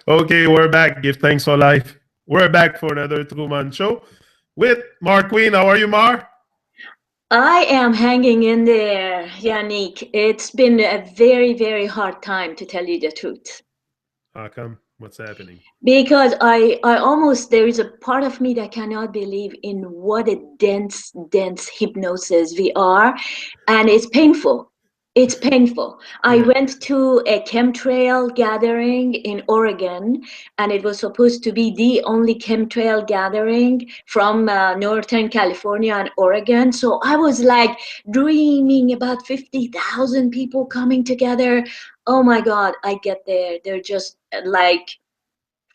Okay, we're back. Give thanks for life. We're back for another TRU-MON show with Mar Queen. How are you, Mar? I am hanging in there, Yannick. It's been a very, very hard time to tell you the truth. How come? What's happening? Because I almost, there is a part of me that cannot believe in what a dense hypnosis we are. And it's painful. It's painful. I Yeah, went to a chemtrail gathering in Oregon, and it was supposed to be the only chemtrail gathering from Northern California and Oregon. So I was like dreaming about 50,000 people coming together. Oh my God, I get there. They're just like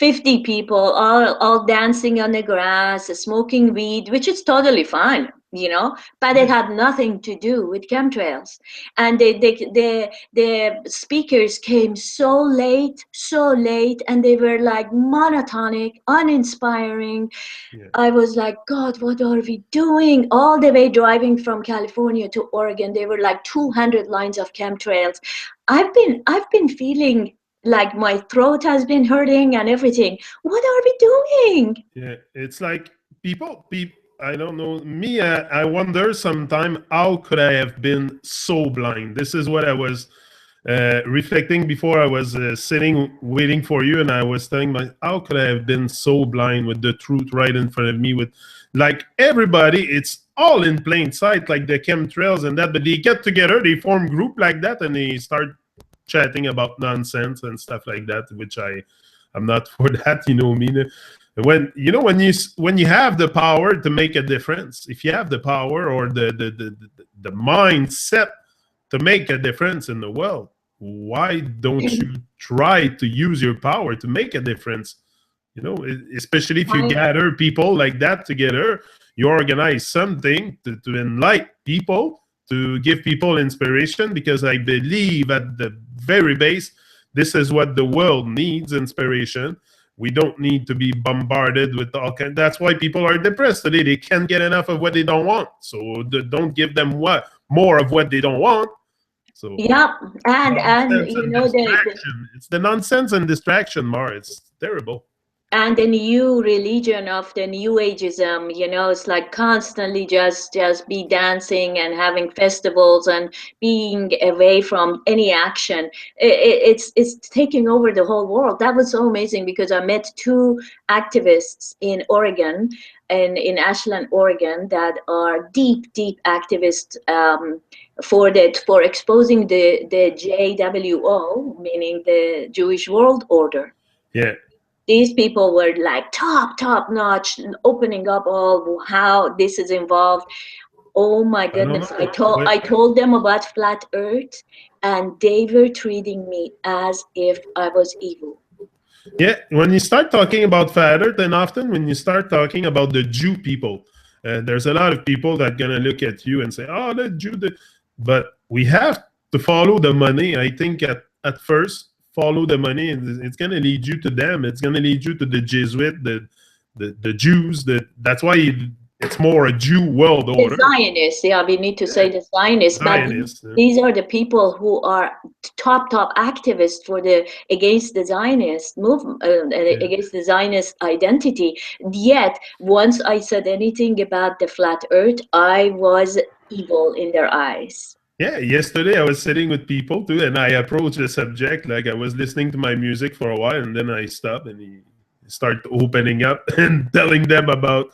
50 people all dancing on the grass, smoking weed, which is totally fine, but it yeah. had nothing to do with chemtrails. And the speakers came so late, and they were like monotonic, uninspiring. Yeah. I was like, God, what are we doing? All the way driving from California to Oregon, there were like 200 lines of chemtrails. I've been feeling like my throat has been hurting and everything. What are we doing? Yeah, it's like people. I don't know. Me, I wonder sometime how could I have been so blind? This is what I was reflecting before I was sitting waiting for you, and I was telling my, how could I have been so blind with the truth right in front of me? With like everybody, it's all in plain sight, like the chemtrails and that. But they get together, they form group like that, and they start chatting about nonsense and stuff like that, which I'm not for that. You know me. When you have the power to make a difference, if you have the power or the mindset to make a difference in the world, why don't you try to use your power to make a difference? Especially if you I gather people like that together, you organize something to enlighten people, to give people inspiration, because I believe at the very base, this is what the world needs: inspiration. We don't need to be bombarded with all kind. That's why people are depressed today. They can't get enough of what they don't want. So don't give them what more of what they don't want. So Yeah, and nonsense and the distraction. It's the nonsense and distraction, Mar. It's terrible. and the new religion of the new ageism, it's like constantly just be dancing and having festivals and being away from any action. It's taking over the whole world. That was so amazing because I met two activists in Oregon, and in Ashland, Oregon, that are deep activists, for exposing the JWO, meaning the Jewish World Order. Yeah, These people were like top notch, opening up all how this is involved. Oh my I don't goodness, i know. told i told them about flat earth, and they were treating me as if I was evil. Yeah, when you start talking about fat earth, and often when you start talking about the Jew people, there's a lot of people that gonna look at you and say, "Oh, the Jew." But we have to follow the money. I think at first, follow the money, and it's gonna lead you to them. It's gonna lead you to the Jesuit, the Jews. That's why it's more a Jew world The order. Zionists, yeah, we need to Yeah, say the Zionists, but Zionists. these are the people who are top activists for the against the Zionist movement, Yeah. against the Zionist identity. Yet, once I said anything about the flat Earth, I was evil in their eyes. Yeah, yesterday I was sitting with people too, and I approached the subject like I was listening to my music for a while, and then I stopped and he started opening up and telling them about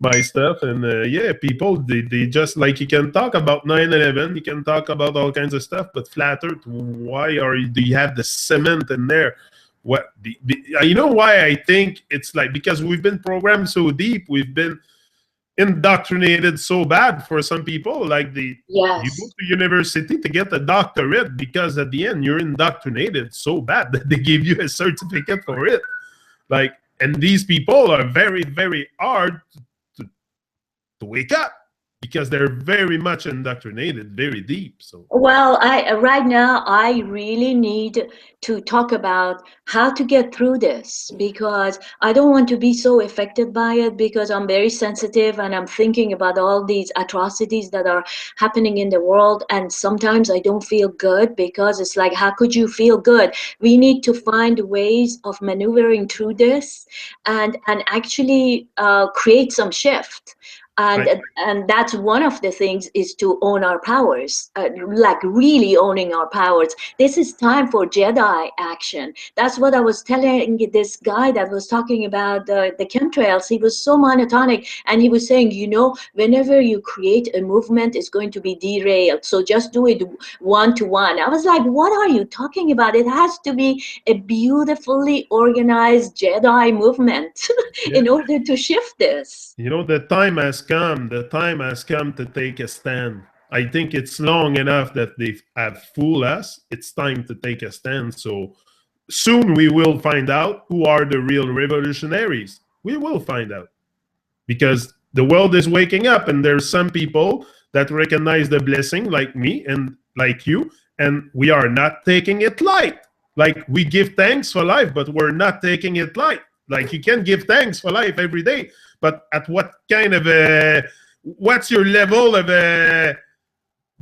my stuff. And yeah, people they just like you can talk about 9/11, you can talk about all kinds of stuff, but flat Earth, why do you have the cement in there? What you know why I think it's like because we've been programmed so deep, we've been indoctrinated so bad for some people. Like you go Yes. to university to get a doctorate because at the end you're indoctrinated so bad that they give you a certificate for it. Like, and these people are very hard to, to wake up. because they're very much indoctrinated, very deep. So Well, I right now I really need to talk about how to get through this, because I don't want to be so affected by it, because I'm very sensitive and I'm thinking about all these atrocities that are happening in the world, and sometimes I don't feel good, because it's like, how could you feel good? We need to find ways of maneuvering through this, and actually create some shift. I And that's one of the things, is to own our powers, like really owning our powers. This is time for Jedi action. That's what I was telling this guy that was talking about the chemtrails. He was so monotonic, and he was saying, whenever you create a movement, it's going to be derailed, so just do it one to one. I was like, what are you talking about? It has to be a beautifully organized Jedi movement yeah. in order to shift this. The time has come. The time has come to take a stand. I think it's long enough that they have fooled us. It's time to take a stand. So soon we will find out who are the real revolutionaries. We will find out, because the world is waking up, and there's some people that recognize the blessing, like me and like you, and we are not taking it light. Like, we give thanks for life, but we're not taking it light. Like, you can give thanks for life every day, but at what kind of what's your level of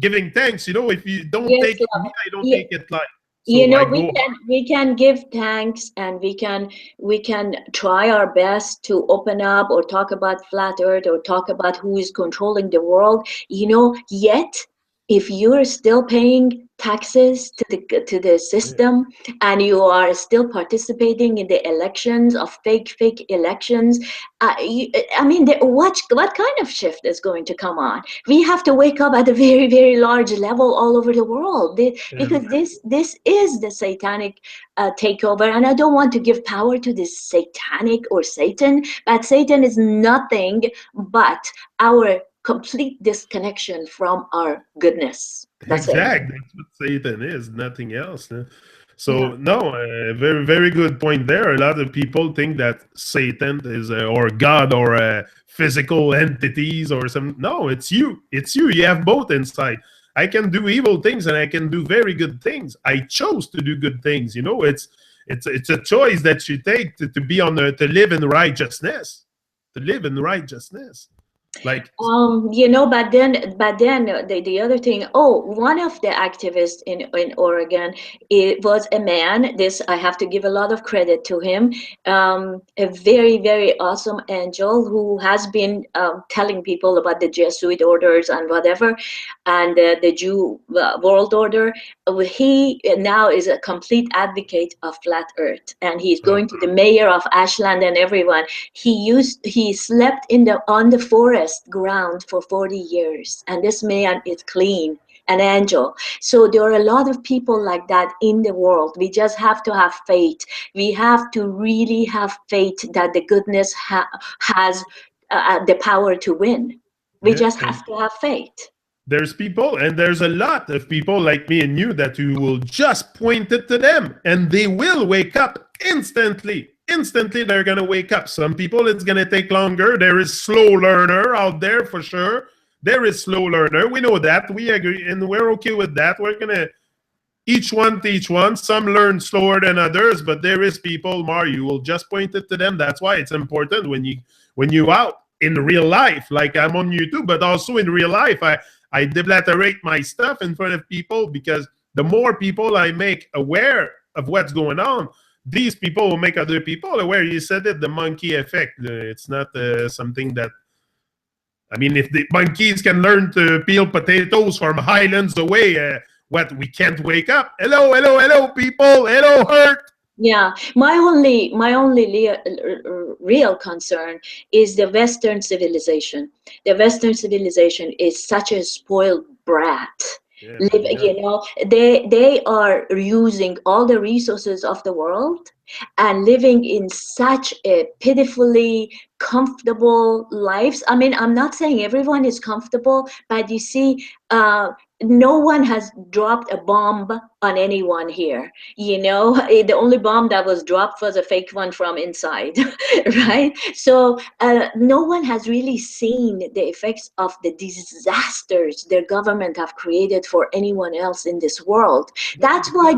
giving thanks? If you don't Yes, take it me, I don't yeah, take it light. So I we go, can give thanks, and we can try our best to open up, or talk about flat earth, or talk about who is controlling the world. Yet, if you're still paying taxes to the yeah, system, and you are still participating in the elections of fake elections, I mean, what kind of shift is going to come on? We have to wake up at a very, very large level all over the world, and because this is the satanic takeover. And I don't want to give power to this satanic or Satan, but Satan is nothing but our complete disconnection from our goodness. That's it. exact. That's what Satan is, nothing else. Huh? Yeah. So no, very very good point there. A lot of people think that Satan is or God or physical entities or some. No, it's you. It's you. You have both inside. I can do evil things and I can do very good things. I chose to do good things. It's a choice that you take to be to live in righteousness, to live in righteousness. Like but then the other thing, one of the activists in Oregon, it was a man. This, I have to give a lot of credit to him. A very, very awesome angel, who has been telling people about the Jesuit orders and whatever, and the Jew world order. He now is a complete advocate of flat earth, and he's going to the mayor of Ashland and everyone. He slept on the forest ground for 40 years, and this man is clean, an angel. So there are a lot of people like that in the world. We just have to have faith. We have to really have faith that the goodness has the power to win. We yeah, just and have to have faith. there's people, and there's a lot of people like me and you that you will just point it to them and they will wake up instantly. Instantly, they're going to wake up. Some people, it's going to take longer. There is slow learner out there for sure. There is slow learner. We know that. We agree, and we're okay with that. We're going to each one teach one. Some learn slower than others, but there is people, Mar, you will just point it to them. That's why it's important when you out in real life, like I'm on YouTube, but also in real life, I deblatterate my stuff in front of people, because the more people I make aware of what's going on, these people will make other people aware. You said it, the monkey effect. It's not something that, I mean, if the monkeys can learn to peel potatoes from highlands away, what, we can't wake up? Hello, hello, hello, people. Hello, Earth. Yeah, my only real concern is the Western civilization. The Western civilization is such a spoiled brat. Yeah, Live, very much. they are using all the resources of the world, and living in such a pitifully comfortable lives. I mean, I'm not saying everyone is comfortable, but you see, no one has dropped a bomb on anyone here. The only bomb that was dropped was a fake one from inside, right? So no one has really seen the effects of the disasters their government have created for anyone else in this world. That's why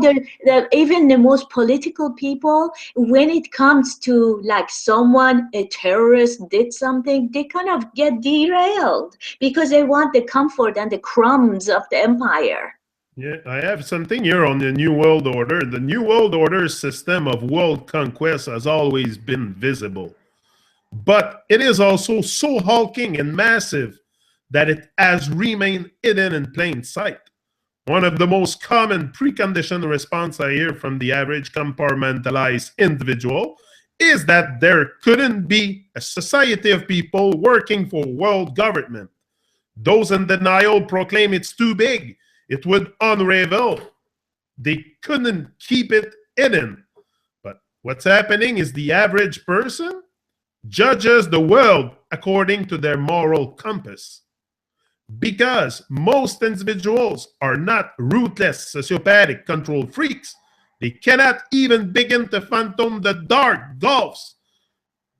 even the most political people, when it comes to like someone, a terrorist did something, they kind of get derailed because they want the comfort and the crumbs of the empire. Yeah, I have something here on the New World Order. The New World Order system of world conquest has always been visible, but it is also so hulking and massive that it has remained hidden in plain sight. One of the most common preconditioned response I hear from the average compartmentalized individual is that there couldn't be a society of people working for world government. Those in denial proclaim it's too big. It would unravel. They couldn't keep it hidden. But what's happening is the average person judges the world according to their moral compass. Because most individuals are not ruthless, sociopathic control freaks, they cannot even begin to fathom the dark gulfs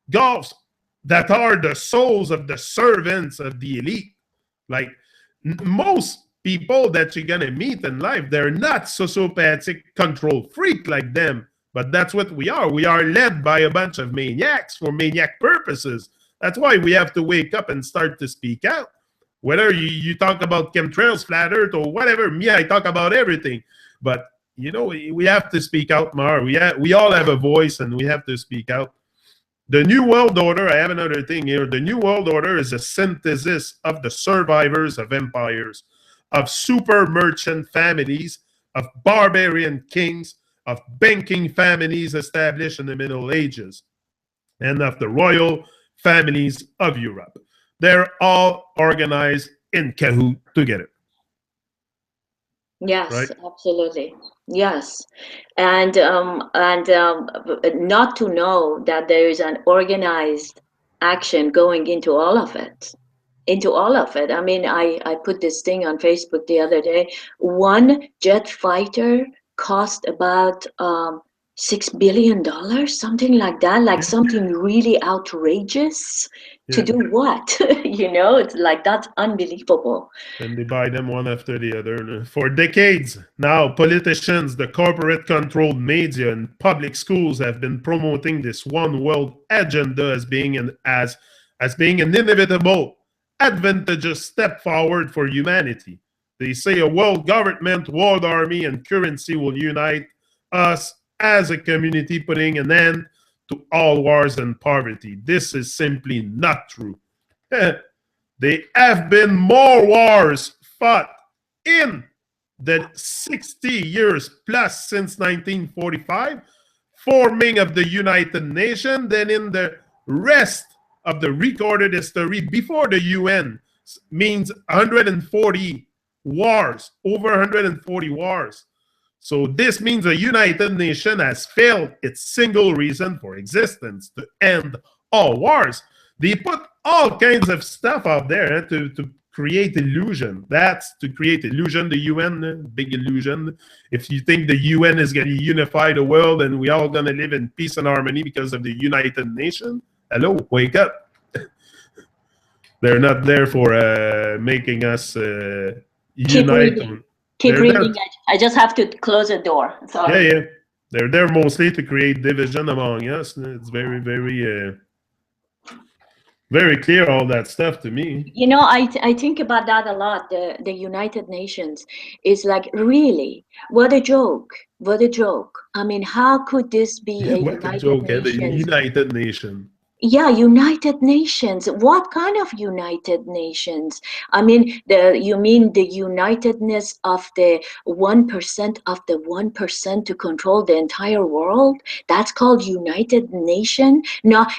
that are the souls of the servants of the elite. Like most people that you're gonna meet in life, they're not sociopathic control freak like them, but that's what we are. We are led by a bunch of maniacs for maniac purposes. That's why we have to wake up and start to speak out. Whether you talk about chemtrails, flat earth, or whatever, me, I talk about everything. But, we have to speak out, Mar. We all have a voice, and we have to speak out. The New World Order, I have another thing here. The New World Order is a synthesis of the survivors of empires, of super merchant families, of barbarian kings, of banking families established in the Middle Ages, and of the royal families of Europe. They're all organized in cahoot together. Yes, right? absolutely. Yes, and not to know that there is an organized action going into all of it. Into all of it. I mean, I put this thing on Facebook the other day. One jet fighter cost about $6 billion, something like that, like something really outrageous. To Yeah. do what? It's like that's unbelievable. And they buy them one after the other. For decades now, politicians, the corporate controlled media, and public schools have been promoting this one world agenda as being an inevitable, advantageous step forward for humanity. They say a world government, world army, and currency will unite us as a community, putting an end to all wars and poverty. This is simply not true. There have been more wars fought in the 60 years plus since 1945, forming of the United Nations, than in the rest of the recorded history before the UN. Means 140 wars, over 140 wars. So this means the United Nations has failed its single reason for existence, to end all wars. They put all kinds of stuff out there to create illusion. That's to create illusion. The UN, big illusion. If you think the UN is going to unify the world and we all going to live in peace and harmony because of the United Nations, hello, wake up. They're not there for making us Keep unite. reading. Keep reading. I just have to close the door. Sorry. Yeah. They're there mostly to create division among us. It's very, very, very clear, all that stuff to me. I think about that a lot. The United Nations is like, really, what a joke. What a joke. I mean, how could this be a What a United joke, the Nations? United Nation. Yeah, United Nations. What kind of United Nations? I mean, you mean the unitedness of the 1% of the 1% to control the entire world? That's called United Nation? Not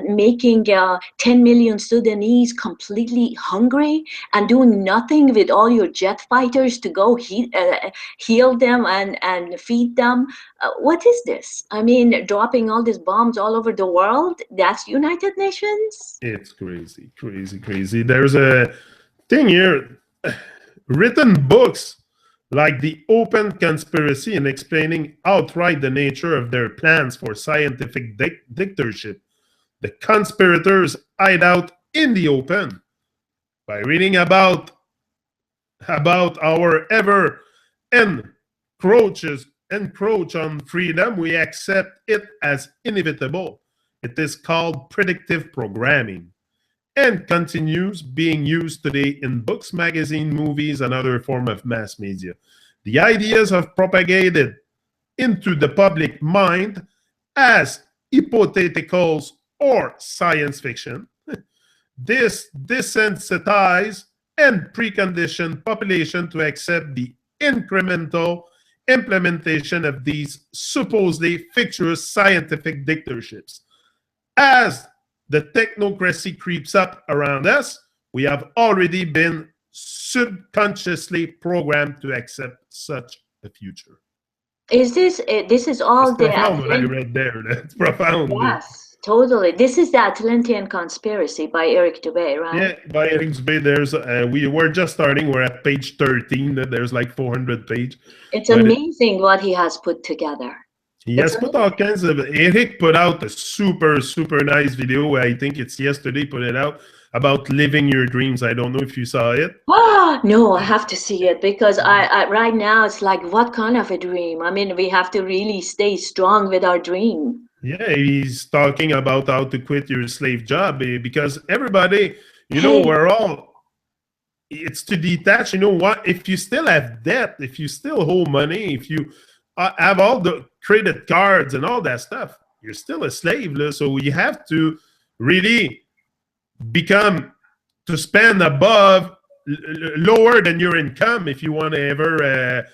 making 10 million Sudanese completely hungry and doing nothing with all your jet fighters to go heal them and feed them. What is this? I mean, dropping all these bombs all over the world? That's United Nations? It's crazy, crazy, crazy. There's a thing here. Written books like The Open Conspiracy and explaining outright the nature of their plans for scientific dictatorship. The conspirators hide out in the open. By reading about our ever encroach on freedom, we accept it as inevitable. It is called predictive programming and continues being used today in books, magazines, movies, and other forms of mass media. The ideas are propagated into the public mind as hypotheticals or science fiction. This desensitizes and precondition population to accept the incremental implementation of these supposedly fictitious scientific dictatorships. As the technocracy creeps up around us, we have already been subconsciously programmed to accept such a future. Is this is That's all the profound what I Atlantean? read there. That's profound. Yes, totally. This is the Atlantean conspiracy by Eric Dubay, right? Yeah, by Eric Zubey, there's we were just starting. We're at page 13. There's like 400 page, It's but amazing what he has put together. he It's has put all kinds of. Eric put out a super nice video. I think it's yesterday. Put it out about living your dreams. I don't know if you saw it. Oh, no, I have to see it because I right now it's like what kind of a dream? I mean, we have to really stay strong with our dream. Yeah, he's talking about how to quit your slave job because everybody, Hey, we're all. It's to detach. You know what? If you still have debt, if you still owe money, if you have all the credit cards and all that stuff, you're still a slave. So you have to really become to spend above lower than your income if you want to ever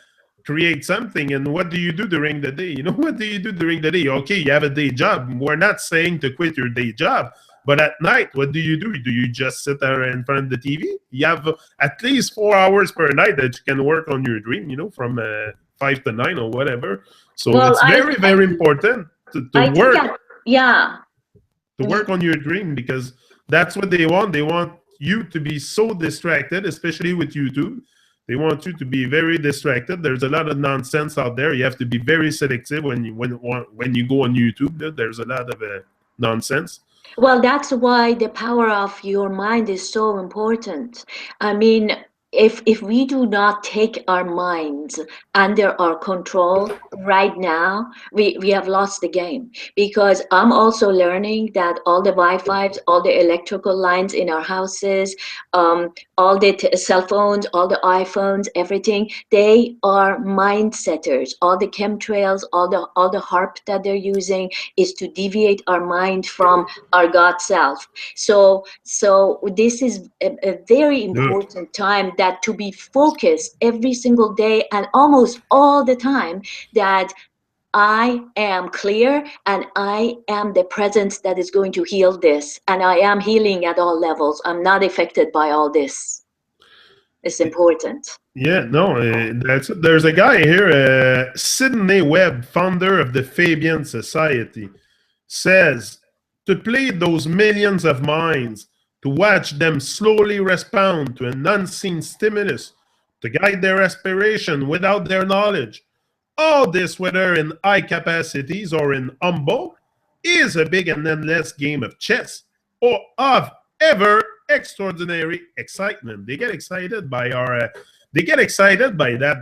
create something. And what do you do during the day? What do you do during the day? Okay, you have a day job. We're not saying to quit your day job, but at night, what do you do? Do you just sit there in front of the TV? You have at least 4 hours per night that you can work on your dream, from 5 to 9 or whatever. So well, it's very important I think yeah. to work on your dream because that's what they want. They want you to be so distracted, especially with YouTube. They want you to be very distracted. There's a lot of nonsense out there. You have to be very selective when you go on YouTube. There's a lot of nonsense. Well, that's why the power of your mind is so important. I mean, if we do not take our minds under our control right now, we have lost the game. Because I'm also learning that all the Wi-Fi's, all the electrical lines in our houses, all the cell phones, all the iPhones, everything, they are mind setters. All the chemtrails, all the harp that they're using is to deviate our mind from our God self. So this is a very Look, important time that to be focused every single day and almost all the time that I am clear and I am the presence that is going to heal this. And I am healing at all levels. I'm not affected by all this. It's important. yeah, no, there's a guy here, Sidney Webb, founder of the Fabian Society, says to play those millions of minds, to watch them slowly respond to an unseen stimulus, to guide their aspiration without their knowledge. All this, whether in high capacities or in humble, is a big and endless game of chess or of ever extraordinary excitement. They get excited by they get excited by that.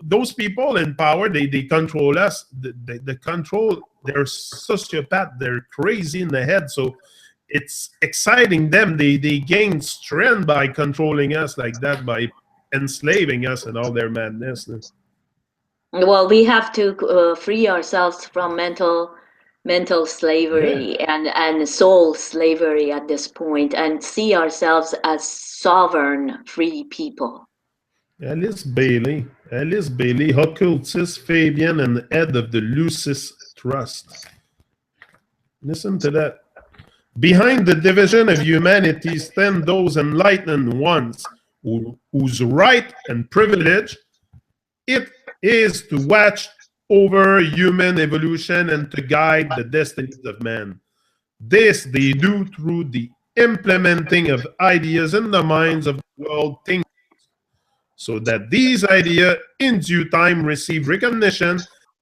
Those people in power, they control us. They control, they're sociopath, they're crazy in the head. So it's exciting them. They gain strength by controlling us like that, by enslaving us and all their madness. Well, we have to free ourselves from mental Yeah. slavery and soul slavery at this point and see ourselves as sovereign free people. Alice Bailey, occultist, Fabian, and head of the Lucis Trust. Listen to that. Behind the division of humanity stand those enlightened ones whose right and privilege it is to watch over human evolution and to guide the destinies of man. This they do through the implementing of ideas in the minds of the world thinkers so that these ideas in due time receive recognition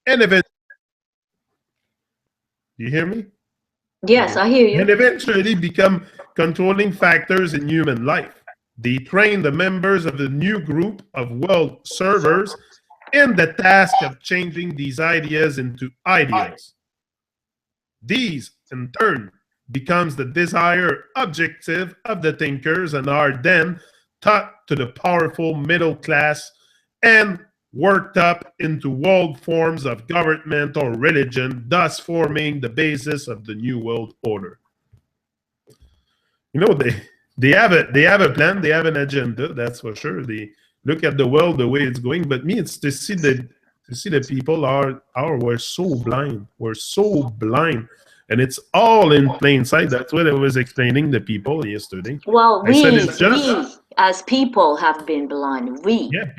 and eventually, you hear me? Yes, Okay. I hear And you. eventually become controlling factors in human life. They train the members of the new group of world servers in the task of changing these ideas into ideals. These, in turn, becomes the desired objective of the thinkers and are then taught to the powerful middle class and worked up into world forms of government or religion, thus forming the basis of the new world order. You know, they have a plan, they have an agenda, that's for sure. They look at the world the way it's going, but me, it's to see the people are we're so blind. We're so blind. And it's all in plain sight. That's what I was explaining to people yesterday. Well, I said it's just we as people have been blind. We. yeah,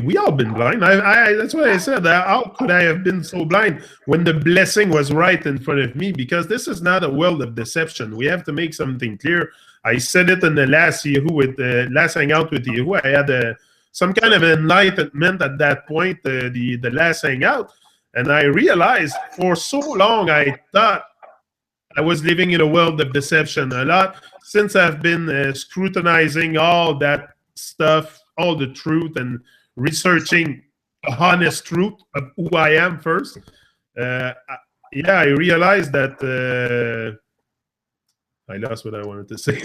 we all been blind. That's what I said. How could I have been so blind when the blessing was right in front of me? Because this is not a world of deception. We have to make something clear. I said it in the last Yahoo with last hangout with Yahoo. I had some kind of enlightenment at that point. The last hangout, and I realized for so long I thought I was living in a world of deception a lot since I've been scrutinizing all that stuff, all the truth, and researching a honest truth of who I am first. Yeah, I realized that I lost what I wanted to say.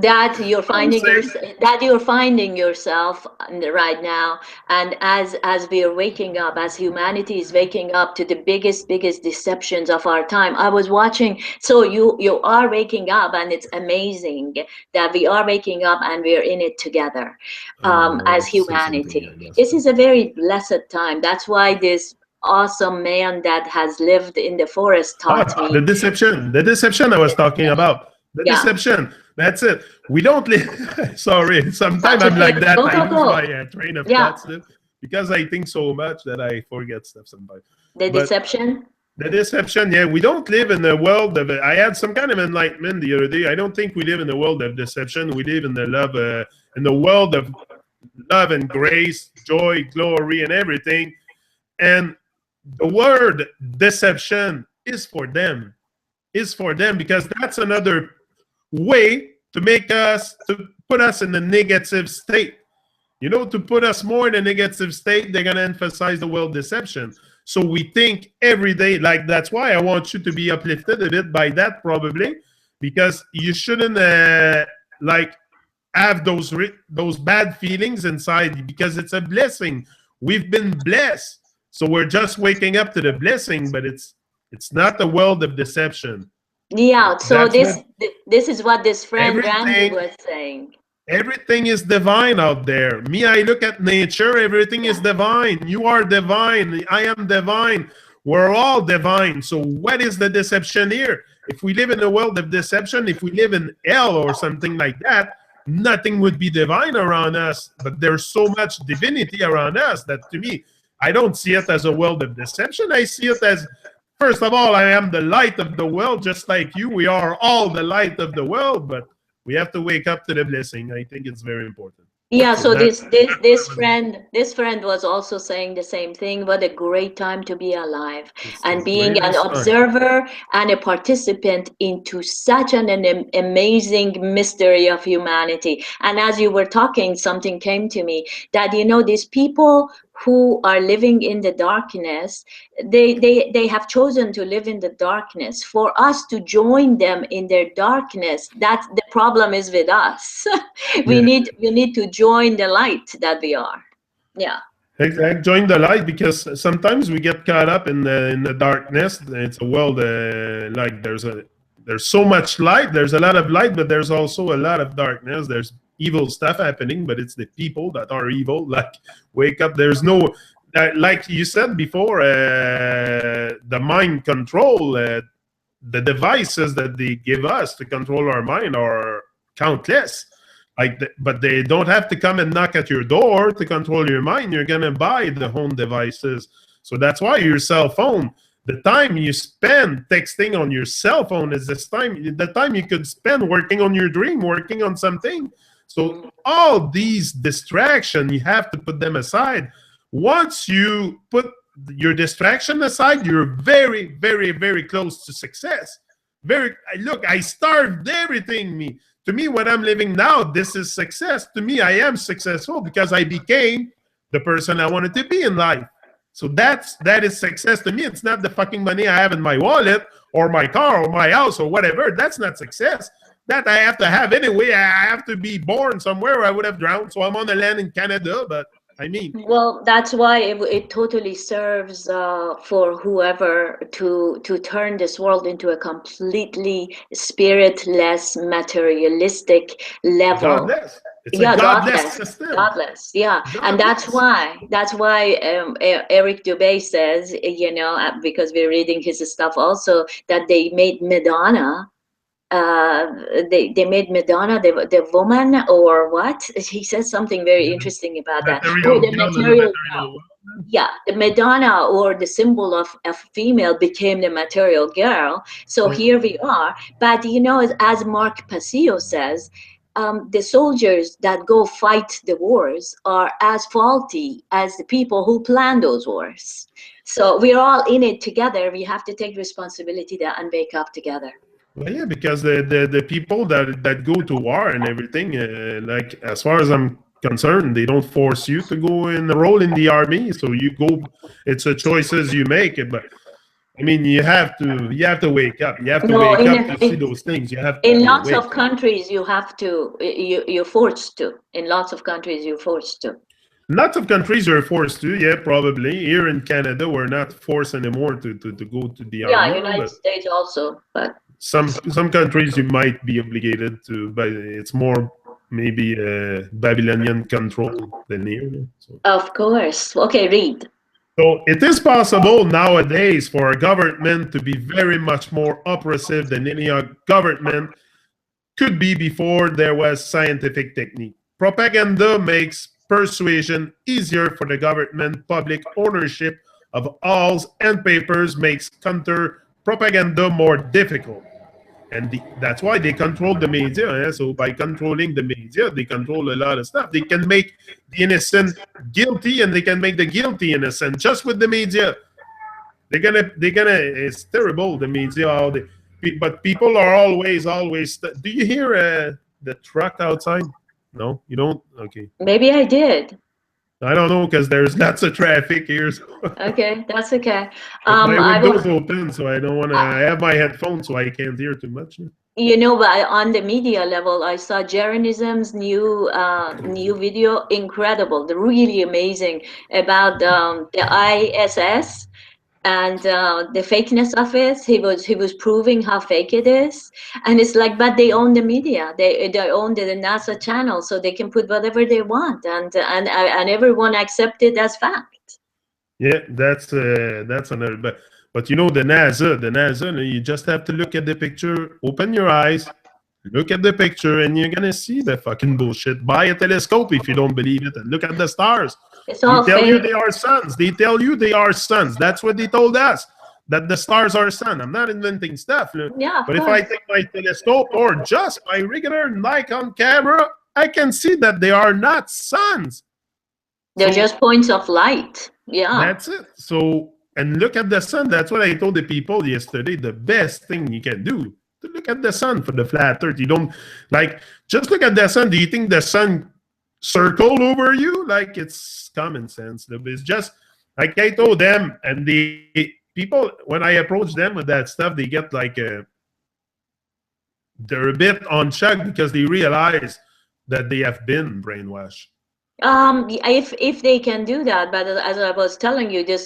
That you're I'm finding saying yourself right now, and as we are waking up, as humanity is waking up to the biggest deceptions of our time. I was watching, so you are waking up, and it's amazing that we are waking up and we are in it together, I as wanted to say something. humanity. I lost This it. is a very blessed time. That's why this awesome man that has lived in the forest taught Ah, the me. deception. The deception I was talking about. The Yeah, deception. That's it. We don't live. Sorry. Sometimes that's I'm okay. like that. Go, I go, lose my go. train of Yeah, thoughts because I think so much that I forget stuff sometimes. the But deception. the deception, yeah, we don't live in the world of. I had some kind of enlightenment the other day. I don't think we live in the world of deception. We live in the love, in the world of love and grace, joy, glory, and everything. And the word deception is for them. Is for them because that's another way to make us to put us in the negative state. To put us more in a negative state, they're going to emphasize the word deception. So we think every day, like that's why I want you to be uplifted a bit by that, probably, because you shouldn't like have those bad feelings inside because it's a blessing. We've been blessed, so we're just waking up to the blessing, but it's not the world of deception. Yeah, so That's what this is what this friend Randy everything was saying. Everything is divine out there. Me, I look at nature, everything is divine. You are divine. I am divine. We're all divine. So, what is the deception here? If we live in a world of deception, if we live in hell or something like that, nothing would be divine around us. But there's so much divinity around us that to me, I don't see it as a world of deception. I see it as, first of all, I am the light of the world, just like you. We are all the light of the world, but we have to wake up to the blessing. I think it's very important. Yeah, So so that this friend was also saying the same thing. What a great time to be alive it's the and being an greatest time. observer and a participant into such an amazing mystery of humanity. And as you were talking, something came to me that these people who are living in the darkness, they have chosen to live in the darkness. For us to join them in their darkness, that's the problem is with us. we Yeah. need to join the light that we are. Yeah. Exactly. Join the light because sometimes we get caught up in the darkness. It's a world like there's so much light. There's a lot of light, but there's also a lot of darkness. There's evil stuff happening, but it's the people that are evil. Like wake up. There's no like you said before. The mind control. The devices that they give us to control our mind are countless. But they don't have to come and knock at your door to control your mind. You're gonna buy the home devices. So that's why your cell phone, the time you spend texting on your cell phone is the time you could spend working on your dream, working on something. So all these distractions, you have to put them aside. Once you put your distraction aside, you're very, very, very close to success. Look, I starved everything. To me, what I'm living now, this is success. To me, I am successful because I became the person I wanted to be in life. So that is success to me. It's not the fucking money I have in my wallet or my car or my house or whatever. That's not success. That I have to have anyway. I have to be born somewhere or I would have drowned. So I'm on the land in Canada, but I mean. Well, that's why it totally serves for whoever to turn this world into a completely spiritless, materialistic level. Godless. It's a Yeah, godless godless, system. godless. Yeah, and Godless. that's why Eric Dubay says, because we're reading his stuff also, that they made Madonna. They made Madonna the woman or what? He says something very interesting about that. Or Material the girl and a material material girl. woman. Yeah, the Madonna or the symbol of a female became the material girl. So Yeah. here we are. But as Mark Passio says, the soldiers that go fight the wars are as faulty as the people who plan those wars. So we're all in it together. We have to take responsibility there and wake up together. Well, yeah, because the people that go to war and everything, like as far as I'm concerned, they don't force you to go enroll in the army. So you go, it's a choices you make. But I mean, you have to wake up. You have to No, wake in up to see those things. You have to in be lots awake. of countries you have to you're forced to. In lots of countries you're forced to. Lots of countries are forced to. Yeah, probably. Here in Canada, we're not forced anymore to go to the Yeah, army. United But States also, but some countries you might be obligated to, but it's more maybe Babylonian control than here. of course. Okay, read. So it is possible nowadays for a government to be very much more oppressive than any other government could be before there was scientific technique. Propaganda makes persuasion easier for the government. Public ownership of halls and papers makes counter propaganda more difficult. And that's why they control the media. So by controlling the media, they control a lot of stuff. They can make the innocent guilty, and they can make the guilty innocent just with the media. They're gonna. It's terrible, the media. But people are always. Do you hear the truck outside? No, you don't. Okay, Maybe I did. I don't know because there's lots of traffic here. So. Okay, that's okay. But my I window's will. open, so I don't want to. I have my headphones, so I can't hear too much. But on the media level, I saw Jeranism's new video, incredible, really amazing about the ISS and the fakeness of it. He was proving how fake it is, and it's like, but they own the media, they own the NASA channel, so they can put whatever they want, and everyone accept it as fact. Yeah, that's another. But the NASA, you just have to look at the picture, open your eyes, look at the picture, and you're gonna see the fucking bullshit. Buy a telescope if you don't believe it, and look at the stars. It's They all tell you fake. they are suns. They tell you they are suns. That's what they told us. That the stars are sun. I'm not inventing stuff. Yeah, of But if I course. take my telescope or just my regular Nikon camera, I can see that they are not suns. They're So just points of light. Yeah. that's it. So, and look at the sun. That's what I told the people yesterday. The best thing you can do to look at the sun for the flat earth. You don't just look at the sun. Do you think the sun circle over you? Like it's common sense. It's just like I told them, and the people, when I approach them with that stuff, they get they're a bit on shock because they realize that they have been brainwashed. If they can do that, but as I was telling you, the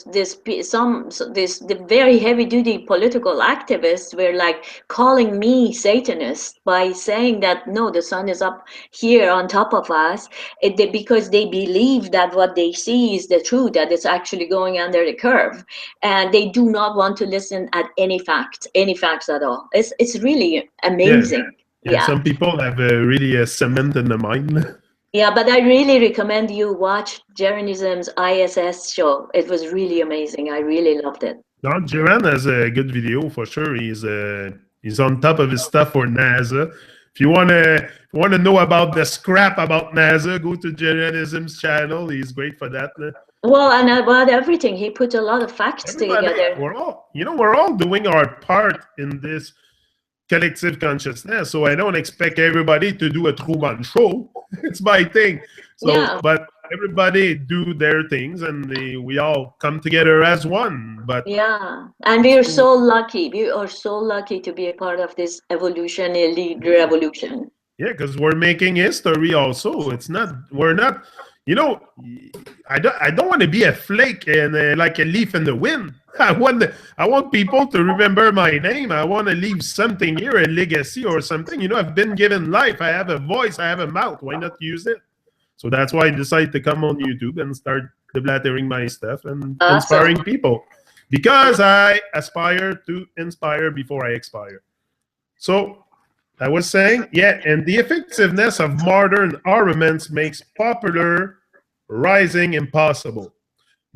very heavy duty political activists were like calling me Satanist by saying that no, the sun is up here on top of us, because they believe that what they see is the truth, that it's actually going under the curve, and they do not want to listen at any facts at all. It's really Yeah, amazing. yeah. Yeah. Some people have really a cement in the mind. Yeah, but I really recommend you watch Jeranism's ISS show. It was really amazing. I really loved it. No, Jiran has a good video for sure. He's on top of his stuff for NASA. If you wanna know about the scrap about NASA, go to Journalism's channel. He's great for that. Well, and about everything, he put a lot of facts Everybody, together. we're all doing our part in this collective consciousness. So I don't expect everybody to do a Truman show. It's my thing. So, Yeah, but everybody do their things, and we all come together as one. But yeah. And we are so lucky. We are so lucky to be a part of this evolutionary revolution. yeah, because we're making history also. It's not, we're not, you know, I don't want to be a flake and like a leaf in the wind. I want people to remember my name. I want to leave something here, a legacy or something. You know, I've been given life. I have a voice. I have a mouth. Why not use it? So that's why I decided to come on YouTube and start deblattering my stuff and Awesome. inspiring people, because I aspire to inspire before I expire. So I was saying, yeah, and the effectiveness of modern armaments makes popular rising impossible.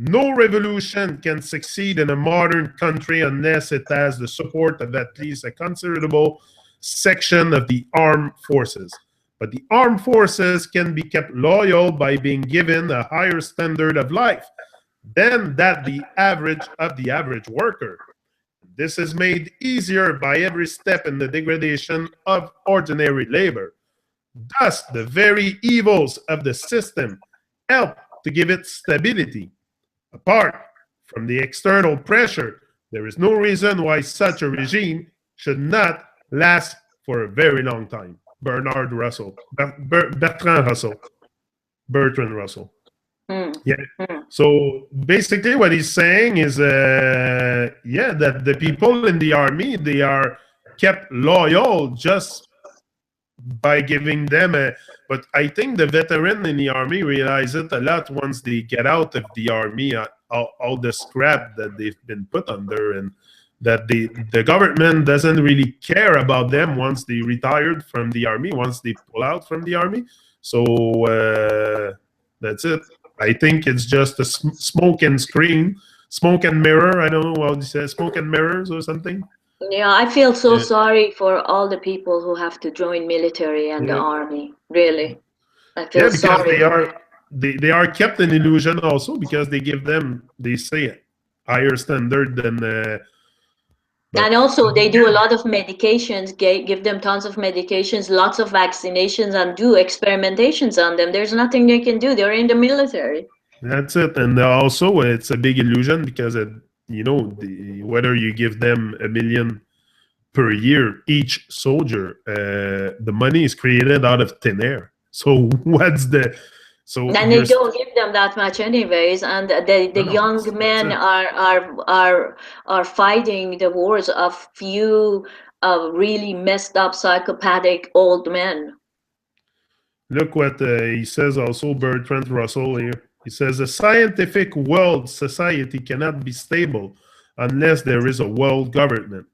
No revolution can succeed in a modern country unless it has the support of at least a considerable section of the armed forces. But the armed forces can be kept loyal by being given a higher standard of life than that the average worker. This is made easier by every step in the degradation of ordinary labor. Thus, the very evils of the system help to give it stability. Apart from the external pressure, there is no reason why such a regime should not last for a very long time. Bernard Russell, Bertrand Russell, Bertrand Russell. Mm. Yeah. Mm. So basically, what he's saying is, yeah, that the people in the army, they are kept loyal just by giving them a. But I think the veteran in the army realize it a lot once they get out of the army, all the scrap that they've been put under, and that the government doesn't really care about them once they retired from the army, once they pull out from the army. So that's it. I think it's just a smoke and screen, smoke and mirror. I don't know what you say, smoke and mirrors or something. Yeah, I feel so Yeah, sorry for all the people who have to join military and the yeah, army. Really, I feel yeah. Because sorry. they are kept in illusion also, because they give them, they say, higher standard than. And But also, they do a lot of medications, give them tons of medications, lots of vaccinations, and do experimentations on them. There's nothing they can do. They're in the military. that's it. And also, it's a big illusion because you know, whether you give them 1 million per year each soldier, the money is created out of thin air. So what's the so And they you're don't give them that much anyways. And the no, no, young that's men it. are fighting the wars of few really messed up psychopathic old men. Look what he says also, Bertrand Russell here. He says a scientific world society cannot be stable unless there is a world government.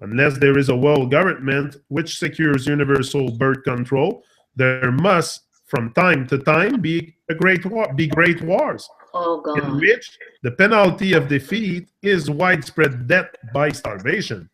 Unless there is a world government which secures universal birth control, there must, from time to time, be great wars, Oh in God. which the penalty of defeat is widespread death by starvation,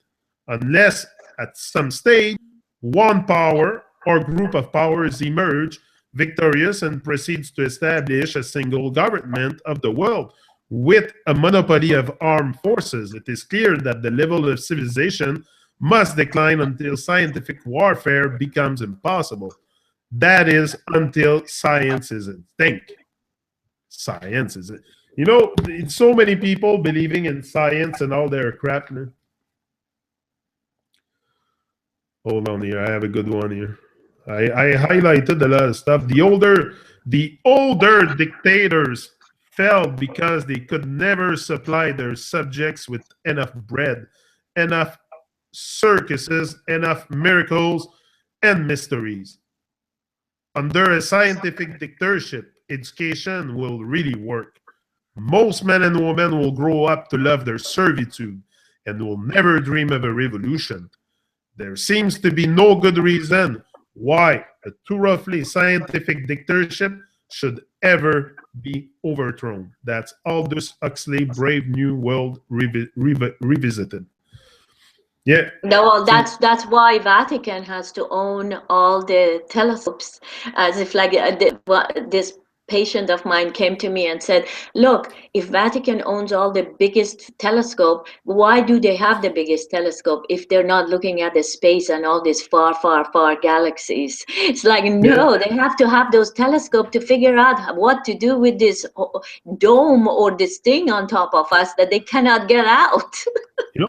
unless at some stage one power or group of powers emerge victorious and proceeds to establish a single government of the world with a monopoly of armed forces. It is clear that the level of civilization must decline until scientific warfare becomes impossible. That is, until science is extinct. Science is it. You know, it's so many people believing in science and all their crap. Hold on here. I have a good one here. I highlighted a lot of stuff. The older dictators fell because they could never supply their subjects with enough bread, enough circuses, enough miracles and mysteries. Under a scientific dictatorship, education will really work. Most men and women will grow up to love their servitude and will never dream of a revolution. There seems to be no good reason why a too roughly scientific dictatorship should ever be overthrown. That's Aldous Huxley, Brave New World Revisited. Yeah. No, well, So that's why Vatican has to own all the telescopes, as if like this patient of mine came to me and said, "Look, if Vatican owns all the biggest telescope, why do they have the biggest telescope if they're not looking at the space and all these far, far, far galaxies?" It's like, yeah, no, they have to have those telescope to figure out what to do with this dome or this thing on top of us that they cannot get out.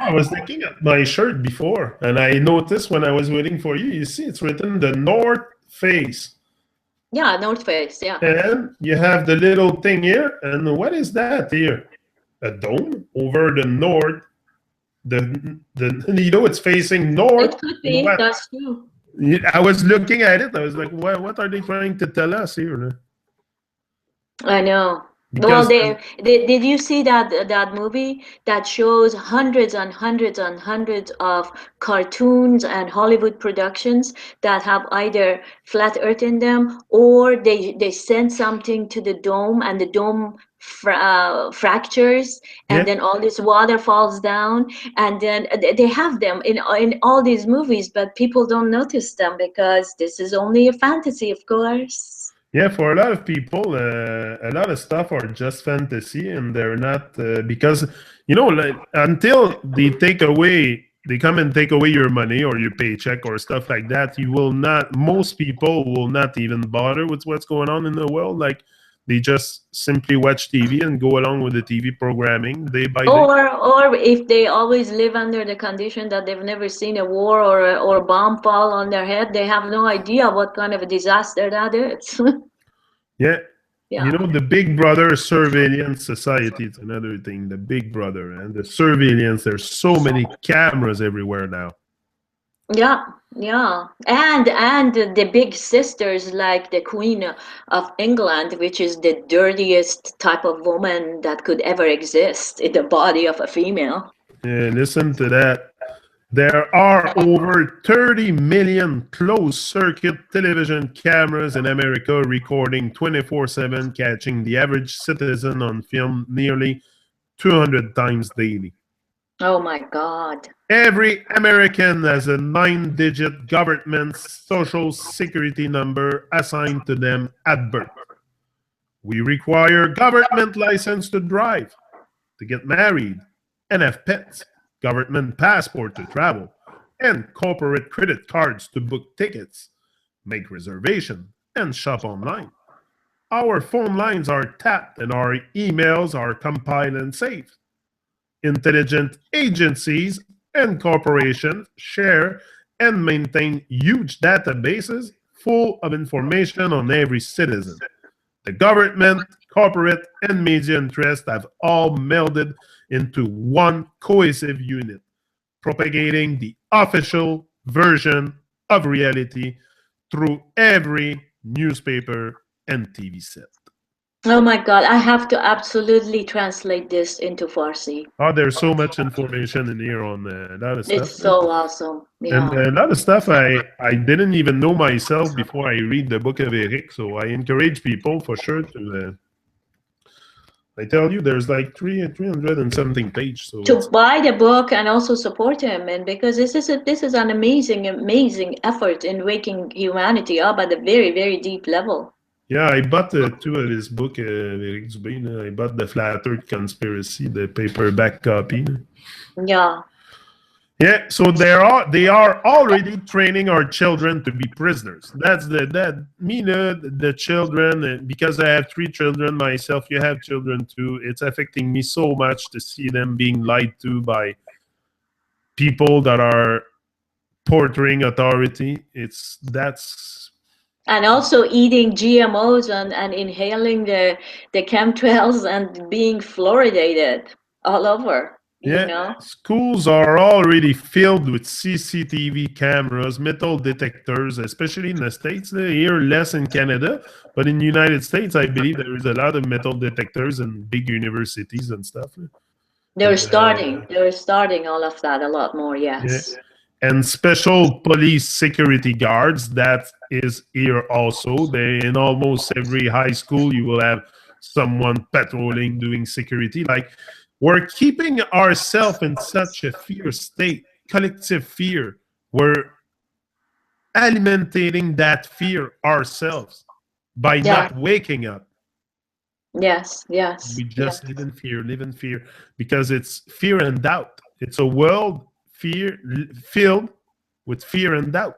I was looking at my shirt before, and I noticed when I was waiting for you. You see, it's written the North Face, Yeah, North Face, yeah. and you have the little thing here. And what is that here? A dome over the north. It's facing north It could and be, west. that's true. I was looking at it. I was like, what are they trying to tell us here? I know. Well, Because did you see that movie that shows hundreds and hundreds and hundreds of cartoons and Hollywood productions that have either flat Earth in them, or they send something to the dome and the dome fractures, and yeah, then all this water falls down, and then they have them in all these movies, but people don't notice them because this is only a fantasy, of course. yeah, for a lot of people, a lot of stuff are just fantasy, and they're not because like, until they come and take away your money or your paycheck or stuff like that. You will not. Most people will not even bother with what's going on in the world. Like they just simply watch TV and go along with the TV programming day by day. Or if they always live under the condition that they've never seen a war or a bomb fall on their head, they have no idea what kind of a disaster that is. Yeah. Yeah. The Big Brother surveillance society. It's another thing. The Big Brother and the surveillance. There's so many cameras everywhere now. Yeah, yeah. And the big sisters like the Queen of England, which is the dirtiest type of woman that could ever exist in the body of a female. Yeah, listen to that. There are over 30 million closed circuit television cameras in America recording 24/7, catching the average citizen on film nearly 200 times daily. Oh my God. Every American has a 9-digit government social security number assigned to them at birth. We require government license to drive, to get married, and have pets, government passport to travel, and corporate credit cards to book tickets, make reservation, and shop online. Our phone lines are tapped and our emails are compiled and saved. Intelligent agencies and corporations share and maintain huge databases full of information on every citizen. The government, corporate, and media interests have all melded into one cohesive unit, propagating the official version of reality through every newspaper and TV set. Oh my God, I have to absolutely translate this into Farsi. Oh, there's so much information in here on a lot of stuff. It's so awesome. And Yeah. a lot of stuff I didn't even know myself before I read the book of Eric. So I encourage people for sure to. I tell you, there's like 300 and something page. So To it's buy the book and also support him, and because this is an amazing effort in waking humanity up at a very, very deep level. yeah. I bought two of his book, Eric Dubé. I bought the Flat Earth Conspiracy, the paperback copy. Yeah. Yeah, so they are already training our children to be prisoners. That's the children, because I have 3 children myself. You have children too. It's affecting me so much to see them being lied to by people that are portraying authority. That's And also eating GMOs and inhaling the chemtrails and being fluoridated all over, you yeah. know. Schools are already filled with CCTV cameras, metal detectors, especially in the States. Here, less in Canada, but in the United States, I believe there is a lot of metal detectors in big universities and stuff. And They're starting all of that a lot more, yeah, yes. and special police security guards. That is here also. They in almost every high school you will have someone patrolling, doing security. Like we're keeping ourselves in such a fear state collective fear. We're alimentating that fear ourselves by Yeah. not waking up. Yes. Yes. We Yes. just live in fear, because it's fear and doubt. It's a world filled with fear and doubt.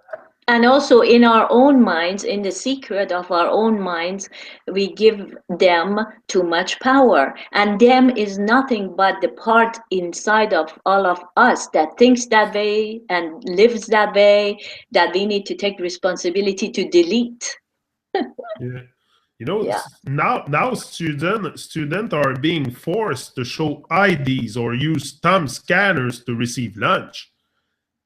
And also in our own minds, in the secret of our own minds, we give them too much power. And them is nothing but the part inside of all of us that thinks that way and lives that way, that we need to take responsibility to delete. Yeah. You know, Yeah. now student are being forced to show IDs or use thumb scanners to receive lunch.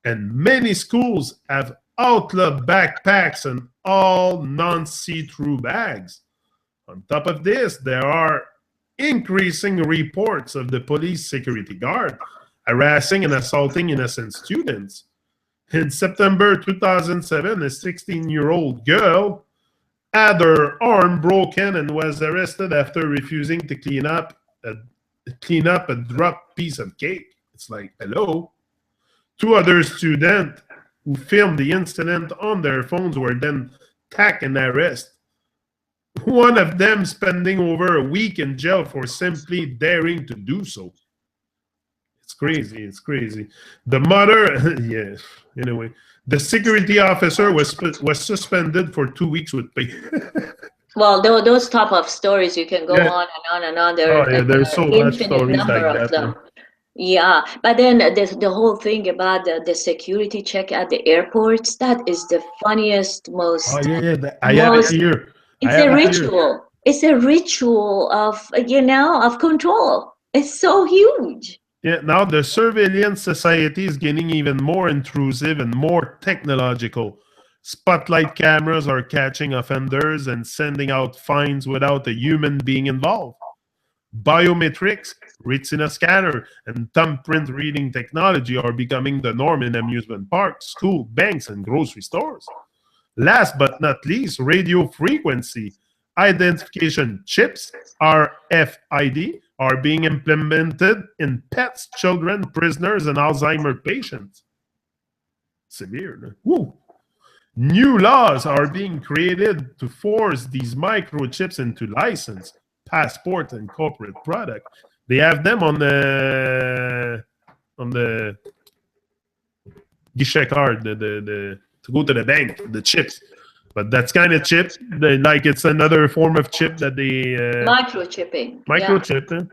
And many schools have outlaw backpacks and all non-see-through bags. On top of this, there are increasing reports of the police security guard harassing and assaulting innocent students. In September 2007, a 16-year-old girl had her arm broken and was arrested after refusing to clean up a dropped piece of cake. It's like, hello. Two other students who filmed the incident on their phones were then tagged and arrested. One of them spending over a week in jail for simply daring to do so. It's crazy. It's crazy. The mother, yeah. Anyway, the security officer was suspended for 2 weeks with pay. Well, those type of stories, you can go Yeah. on and on and on. Oh There yeah. are There's so much infinite stories number like of that. them. Yeah, but then the whole thing about the security check at the airports, that is the funniest, Oh most, yeah, yeah. I have it most, here. I it's have a it here. ritual. It's a ritual of, of control. It's so huge. Yeah, now the surveillance society is getting even more intrusive and more technological. Spotlight cameras are catching offenders and sending out fines without a human being involved. Biometrics, retina scanner, and thumbprint reading technology are becoming the norm in amusement parks, school, banks, and grocery stores. Last but not least, radio frequency identification chips, RFID, are being implemented in pets, children, prisoners, and Alzheimer patients. Severe. No? Woo. New laws are being created to force these microchips into license, passport, and corporate product. They have them on the guichet card, the to go to the bank, the chips. But that's kind of chip, like it's another form of chip that they Microchipping. Yeah. microchip.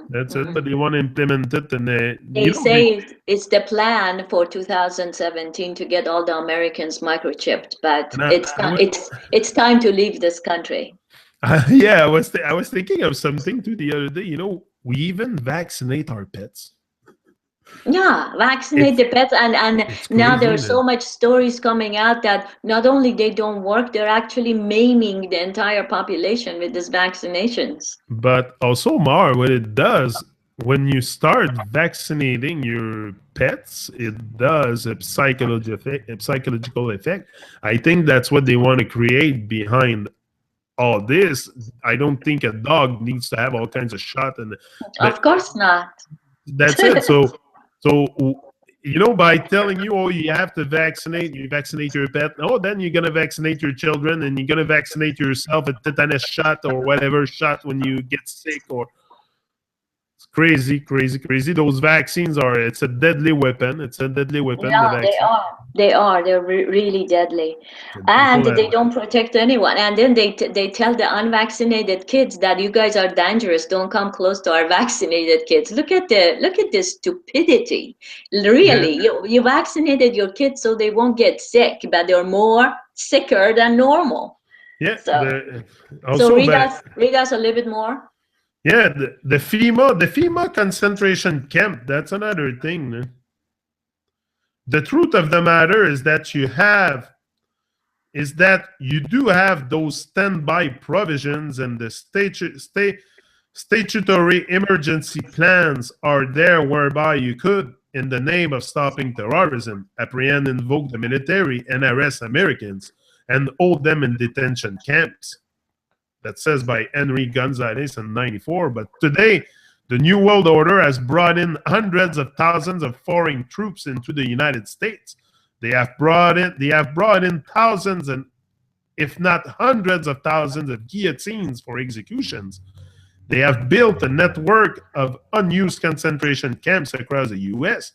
That's it. Mhm. But they want to implement it, and They say it's the plan for 2017 to get all the Americans microchipped, but and it's time to leave this country. yeah, I was thinking of something too the other day. You know, we even vaccinate our pets. Yeah, vaccinate It's the pets, and it's now crazy, there's so man. much stories coming out that not only they don't work, they're actually maiming the entire population with these vaccinations. But also, Mar, what it does when you start vaccinating your pets, it does a psychological effect. I think that's what they want to create behind all this. I don't think a dog needs to have all kinds of shot, and that Of course not. that's it. So you know, by telling you, oh, you have to vaccinate, you vaccinate your pet. Oh, then you're gonna vaccinate your children, and you're gonna vaccinate yourself a tetanus shot or whatever shot when you get sick. Or it's crazy, crazy, crazy. Those vaccines are. It's a deadly weapon. It's a deadly weapon. The Yeah, they vaccine. are. They are. They're really deadly, And and people they have. don't protect anyone. And then they tell the unvaccinated kids that you guys are dangerous. Don't come close to our vaccinated kids. Look at this stupidity. Yeah, Really, you vaccinated your kids so they won't get sick, but they're more sicker than normal. yeah. So so Also, but read us a little bit more. yeah, the FEMA concentration camp. That's another thing. Man. The truth of the matter is that you do have those standby provisions, and the statutory emergency plans are there whereby you could, in the name of stopping terrorism, apprehend, invoke the military, and arrest Americans and hold them in detention camps. That says by Henry Gonzalez in '94. But today, The New World Order has brought in hundreds of thousands of foreign troops into the United States. They have brought in thousands and if not hundreds of thousands of guillotines for executions. They have built a network of unused concentration camps across the U.S.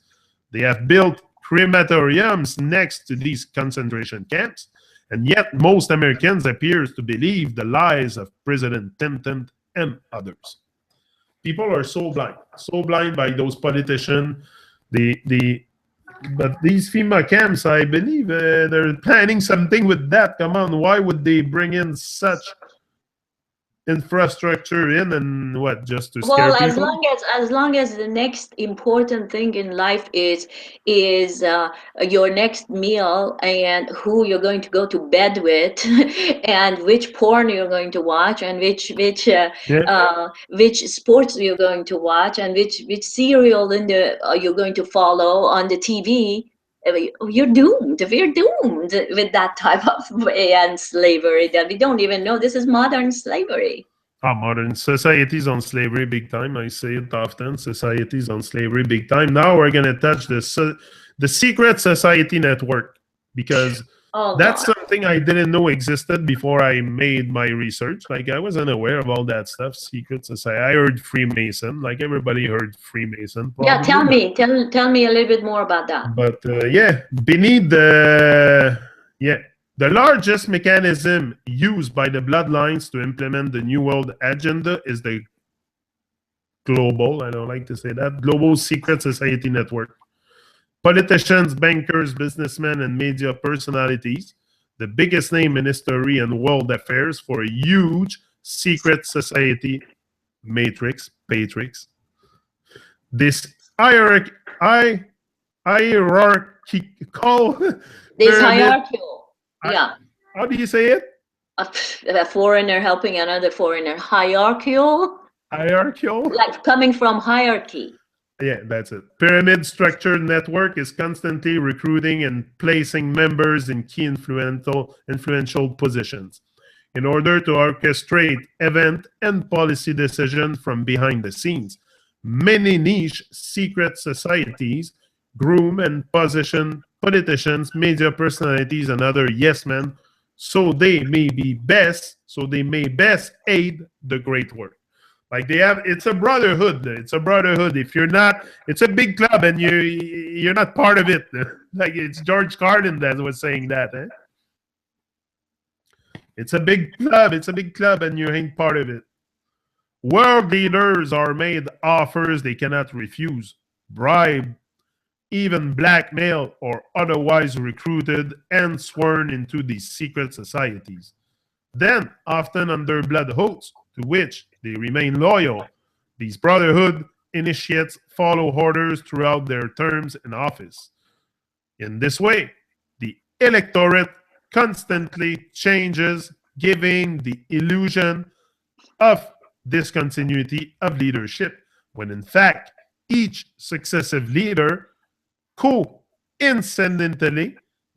They have built crematoriums next to these concentration camps. And yet most Americans appear to believe the lies of President Clinton and others. People are so blind by those politicians. But these FEMA camps, I believe they're planning something with that. Come on, why would they bring in such infrastructure in and what, just to scare Well, people? as long as the next important thing in life is your next meal and who you're going to go to bed with, and which porn you're going to watch, and which sports you're going to watch, and which serial in the you're going to follow on the TV. You're doomed. We're doomed with that type of way and slavery that we don't even know. This is modern slavery. Modern society's on slavery big time. I say it often. Society's on slavery big time. Now we're going to touch the secret society network, because that's something I didn't know existed before I made my research. Like, I wasn't aware of all that stuff. Secret society. I heard Freemason. Like, everybody heard Freemason. Probably. Yeah, tell me a little bit more about that. But beneath the largest mechanism used by the bloodlines to implement the New World Agenda is the global, I don't like to say that, global secret society network. Politicians, bankers, businessmen, and media personalities, the biggest name in history and world affairs for a huge secret society matrix. This hierarchical This pyramid. hierarchical. Yeah. How do you say it? A foreigner helping another foreigner. Hierarchical. Like coming from hierarchy. Yeah, that's it. Pyramid structured network is constantly recruiting and placing members in key influential positions in order to orchestrate event and policy decisions from behind the scenes. Many niche secret societies groom and position politicians, media personalities, and other yes men, so they may best aid the great work. Like, it's a brotherhood. It's a brotherhood. If you're not, it's a big club, and you're not part of it. Like, it's George Carlin that was saying that. It's a big club. It's a big club, and you ain't part of it. World leaders are made offers they cannot refuse, bribe, even blackmailed or otherwise recruited and sworn into these secret societies. Then, often under blood oaths, to which they remain loyal, these brotherhood initiates follow orders throughout their terms in office. In this way, the electorate constantly changes, giving the illusion of discontinuity of leadership, when in fact, each successive leader coincidentally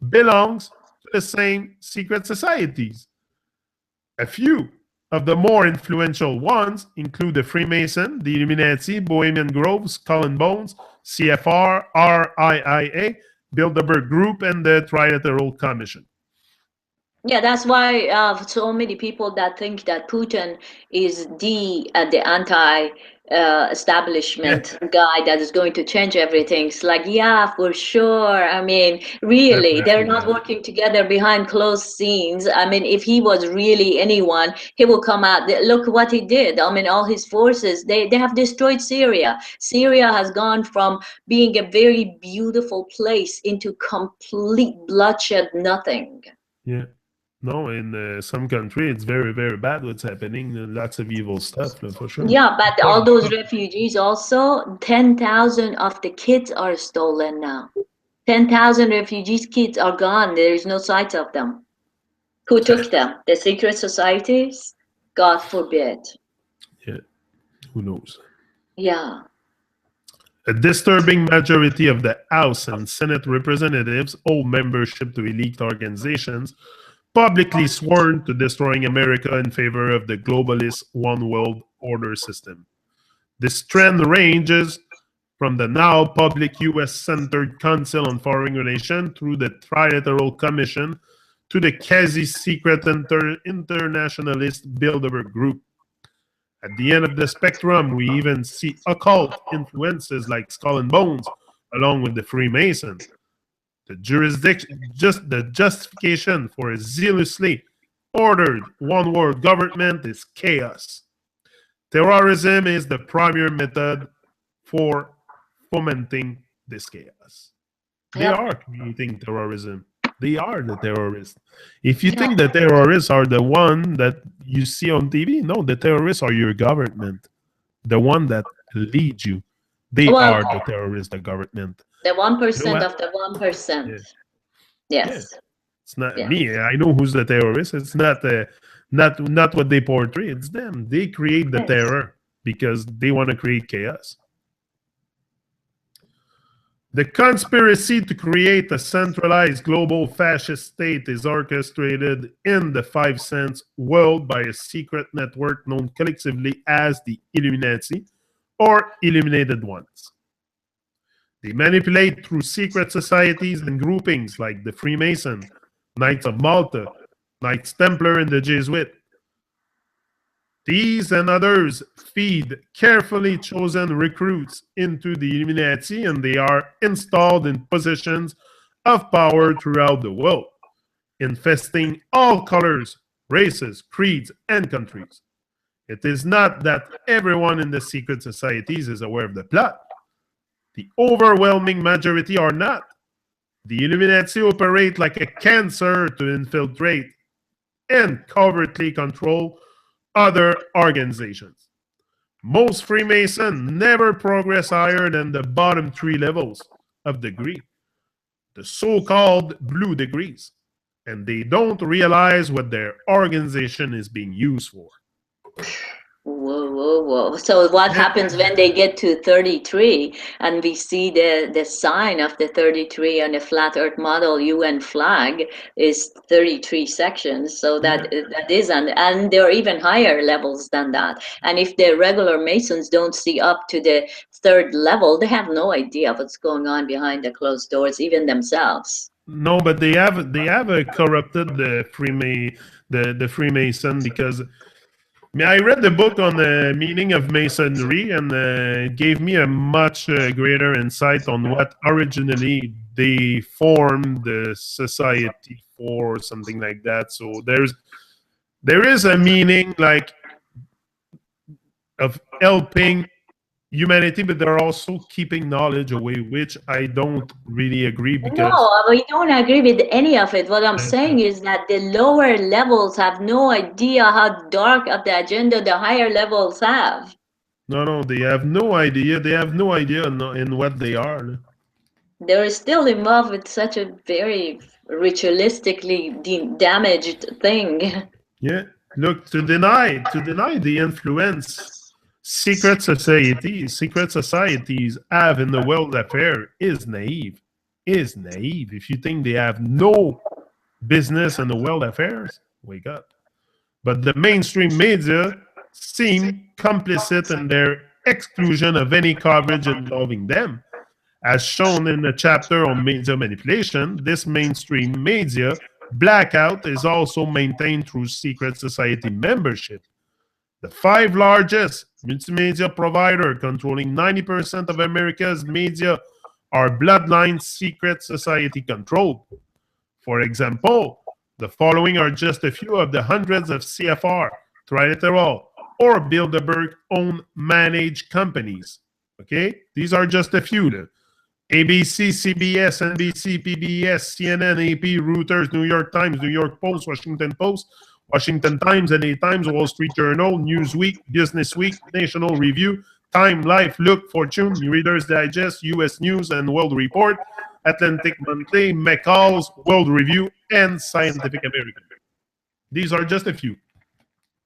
belongs to the same secret societies. A few of the more influential ones include the Freemason, the Illuminati, Bohemian Grove, Skull and Bones, CFR, RIIA, Bilderberg Group, and the Trilateral Commission. Yeah, that's why so many people that think that Putin is the anti-establishment guy that is going to change everything. It's like, yeah, for sure. I mean, really, they're not working together behind closed scenes. I mean, if he was really anyone, he will come out. Look what he did. I mean, all his forces, they have destroyed Syria. Syria has gone from being a very beautiful place into complete bloodshed, nothing. Yeah. No, in some country, it's very, very bad what's happening. Lots of evil stuff, for sure. Yeah, but all those refugees also, 10,000 of the kids are stolen now. 10,000 refugees kids are gone. There is no sight of them. Who took them? The secret societies? God forbid. Yeah, who knows? Yeah. A disturbing majority of the House and Senate representatives owe membership to elite organizations publicly sworn to destroying America in favor of the globalist one world order system. This trend ranges from the now public U.S.-centered Council on Foreign Relations through the Trilateral Commission to the quasi-secret internationalist Bilderberg Group. At the end of the spectrum, we even see occult influences like Skull and Bones, along with the Freemason. The justification for a zealously ordered one-world government is chaos. Terrorism is the primary method for fomenting this chaos. They Yep. are creating terrorism. They are the terrorists. If you think the terrorists are the one that you see on TV, no, the terrorists are your government, the one that leads you. They Well, are the terrorists, the government. the You know 1% what? of the 1%. Yeah, yeah. Yes. It's not Yeah. me. I know who's the terrorist. It's not what they portray. It's them. They create the Yes. terror because they want to create chaos. The conspiracy to create a centralized global fascist state is orchestrated in the 5 cents world by a secret network known collectively as the Illuminati or Illuminated Ones. They manipulate through secret societies and groupings like the Freemason, Knights of Malta, Knights Templar, and the Jesuit. These and others feed carefully chosen recruits into the Illuminati, and they are installed in positions of power throughout the world, infesting all colors, races, creeds, and countries. It is not that everyone in the secret societies is aware of the plot. The overwhelming majority are not. The Illuminati operate like a cancer to infiltrate and covertly control other organizations. Most Freemasons never progress higher than the bottom 3 levels of degree, the so-called blue degrees, and they don't realize what their organization is being used for. Whoa, whoa, whoa. So what happens when they get to 33 and we see the sign of the 33 on the flat earth model UN flag is 33 sections. So that is, and there are even higher levels than that. And if the regular Masons don't see up to the 3rd level, they have no idea what's going on behind the closed doors, even themselves. No, but they have corrupted the Freemason because I read the book on the meaning of Masonry, and it gave me a much greater insight on what originally they formed the society for, something like that. So there is a meaning like of helping humanity, but they're also keeping knowledge away, which I don't really agree because No, we don't agree with any of it. What I'm saying is that the lower levels have no idea how dark of the agenda the higher levels have. no, they have no idea. They have no idea in what they are. They're still involved with such a very ritualistically damaged thing. Yeah, look, to deny the influence secret societies have in the world affair is naive. Is naive. If you think they have no business in the world affairs, wake up. But the mainstream media seem complicit in their exclusion of any coverage involving them. As shown in the chapter on media manipulation, this mainstream media blackout is also maintained through secret society membership. The 5 largest multimedia provider controlling 90% of America's media are bloodline secret society controlled. For example, the following are just a few of the hundreds of CFR, Trilateral, or Bilderberg-owned managed companies. Okay? These are just a few. ABC, CBS, NBC, PBS, CNN, AP, Reuters, New York Times, New York Post, Washington Times, LA Times, Wall Street Journal, Newsweek, Business Week, National Review, Time, Life, Look, Fortune, Reader's Digest, U.S. News and World Report, Atlantic Monthly, McCall's, World Review, and Scientific American. These are just a few.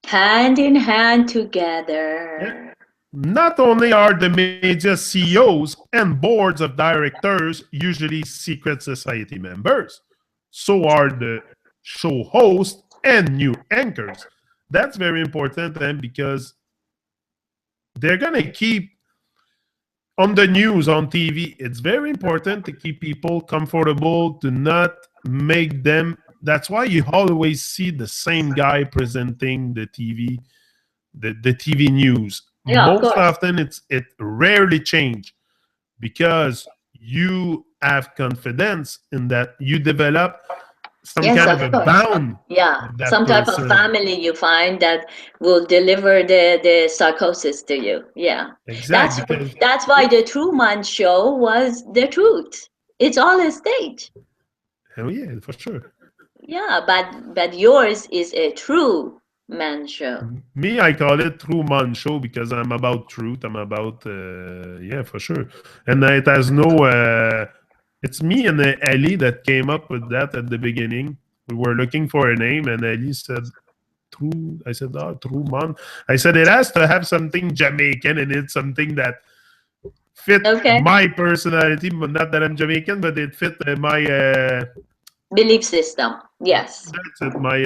Hand in hand together. Yeah. Not only are the media CEOs and boards of directors usually secret society members, so are the show hosts and new anchors. That's very important, and because they're gonna keep on the news, on TV. It's very important to keep people comfortable, to not make them. That's why you always see the same guy presenting the TV, the TV news. Yeah, of Most course. often, it rarely change because you have confidence in that you develop some Yes, kind of of a course. bond Yeah, with that some type of person. family you find that will deliver the psychosis to you. Yeah, Exact, that's because that's why if the Truman Show was the truth. It's all a stage. oh yeah, for sure. Yeah, but yours is a true man show. Me, I call it TRU-MON show because I'm about truth. I'm about yeah, for sure. And it has no. It's me and Ellie that came up with that at the beginning. We were looking for a name, and Ellie said True. I said, oh, TRU-MON. I said it has to have something Jamaican in it, something that fit Okay, my personality. But not that I'm Jamaican, but it fit my. belief system. Yes. That's it. My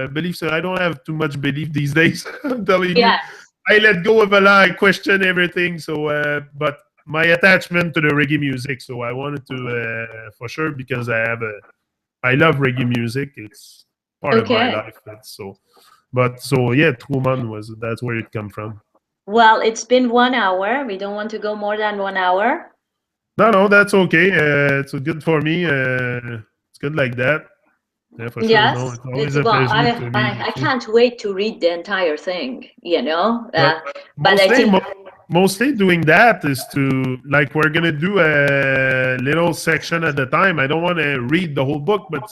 beliefs. I don't have too much belief these days. I'm telling you, Yes. I let go of a lot. I question everything. So, but my attachment to the reggae music. So I wanted to, for sure, because I love reggae music. It's part of my Okay. life. It's so, but so yeah, Truman was that's where it come from. Well, it's been 1 hour. We don't want to go more than 1 hour. No, no, that's okay. It's good for me. It's good like that. Yeah, for sure. No, Yes, it's always it's a well. pleasure to be I with you. can't wait to read the entire thing. But But I mostly, think mostly doing that is to like we're gonna do a little section at a time. I don't want to read the whole book, but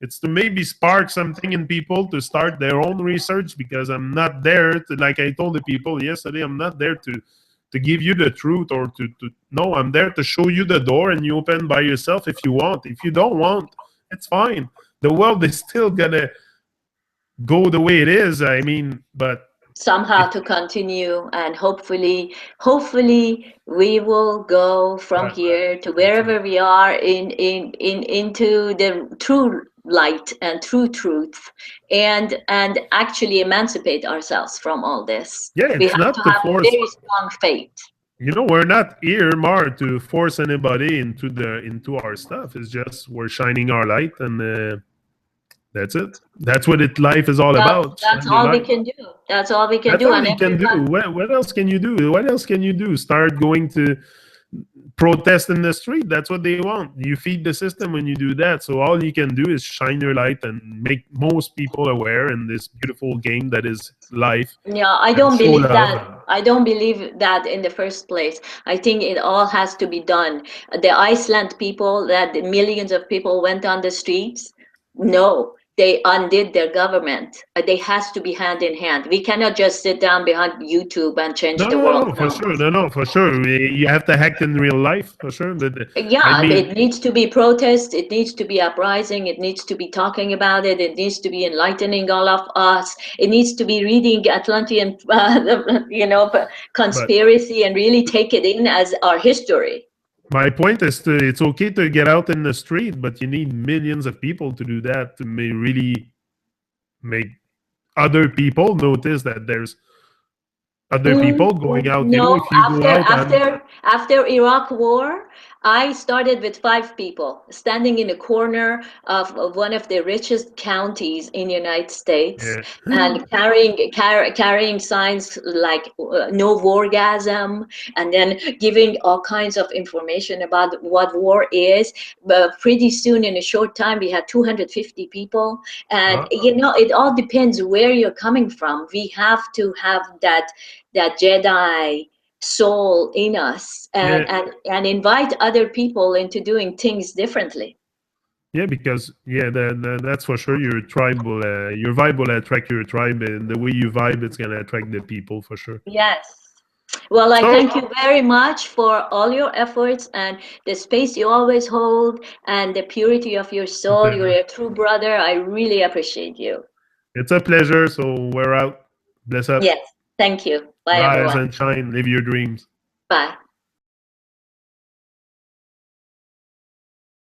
it's to maybe spark something in people to start their own research because I'm not there to like I told the people yesterday. I'm not there to give you the truth or to no. I'm there to show you the door and you open by yourself if you want. If you don't want, it's fine. The world is still gonna go the way it is. I mean, but somehow it to continue, and hopefully we will go from right. here to That's it. wherever we are in into the true light and true truth, and actually emancipate ourselves from all this. Yeah, We it's have to not to have a force. very strong faith. We're not here, Mar, to force anybody into our stuff. It's just we're shining our light, and that's it. That's what life is all about. That's Shine your all we light. can do. That's all we can That's do. all And you can do. everyone, What else can you do? What else can you do? Start going to protest in the street. That's what they want. You feed the system when you do that. So all you can do is shine your light and make most people aware in this beautiful game that is life, yeah, I and don't show believe love. that. I don't believe that in the first place. I think it all has to be done. The Iceland people, that the millions of people went on the streets, no, they undid their government. They has to be hand in hand. We cannot just sit down behind YouTube and change No, the no, world. no, for No. sure. No, no, for sure. You have to act in real life, for sure. But I Yeah, mean, it needs to be protest, it needs to be uprising, it needs to be talking about it, it needs to be enlightening all of us, it needs to be reading Atlantean, but conspiracy and really take it in as our history. my point is, it's okay to get out in the street, but you need millions of people to do that to really make other people notice that there's other people going out. No, If you go out on, after Iraq War, I started with 5 people standing in a corner of one of the richest counties in the United States yeah, and carrying signs like no wargasm, and then giving all kinds of information about what war is. But pretty soon, in a short time, we had 250 people. And uh, it all depends where you're coming from. We have to have that Jedi soul in us, yeah, and invite other people into doing things differently. yeah, because yeah, that's for sure. Your vibe will attract your tribe, and the way you vibe, it's gonna attract the people for sure. Yes. Well, I So thank you very much for all your efforts and the space you always hold and the purity of your it's a soul. You're pleasure. a true brother. I really appreciate you. It's a pleasure. So we're out. Bless up. Yes. Thank you. Bye, Rise everyone. and shine. Live your dreams. Bye.